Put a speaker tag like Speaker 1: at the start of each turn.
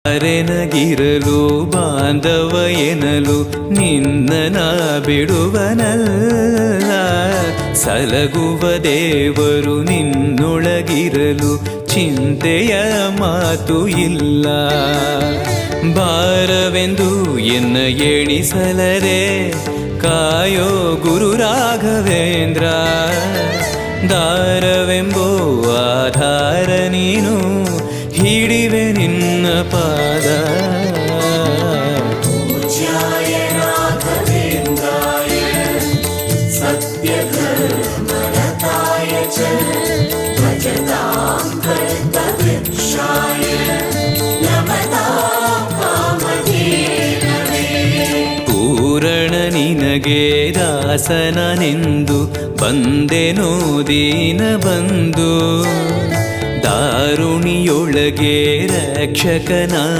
Speaker 1: ಅರೆನಗಿರಲು ಬಾಂಧವ ಎನಲು ನಿನ್ನ ಬಿಡುವನಲ್ಲ. ಸಲಗುವ ದೇವರು ನಿನ್ನೊಳಗಿರಲು ಚಿಂತೆಯ ಮಾತು ಇಲ್ಲ. ಭಾರವೆಂದು ಎನ್ನ ಎಣಿಸಲರೆ ಕಾಯೋ ಗುರು ರಾಘವೇಂದ್ರ. ದಾರವೆಂಬೋ ಆಧಾರ ನೀನು ಹಿಡಿವೆ ನಿನ್ನ ಪಾದ.
Speaker 2: ಪೂಜ್ಯಾಯ ರಾಘವೇಂದ್ರಾಯ ಸತ್ಯಧರ್ಮರತಾಯ ಚ ಭಜತಾಂ ಕಲ್ಪವೃಕ್ಷಾಯ ನಮತಾಂ ಕಾಮಧೇನವೇ.
Speaker 1: ಪೂರಣ ನಿನಗೆ ದಾಸನನೆಂದು ಬಂದೆನೋ ದೀನ ಬಂದು. ದಾರುಣಿಯೊಳಗೆ ರಕ್ಷಕನ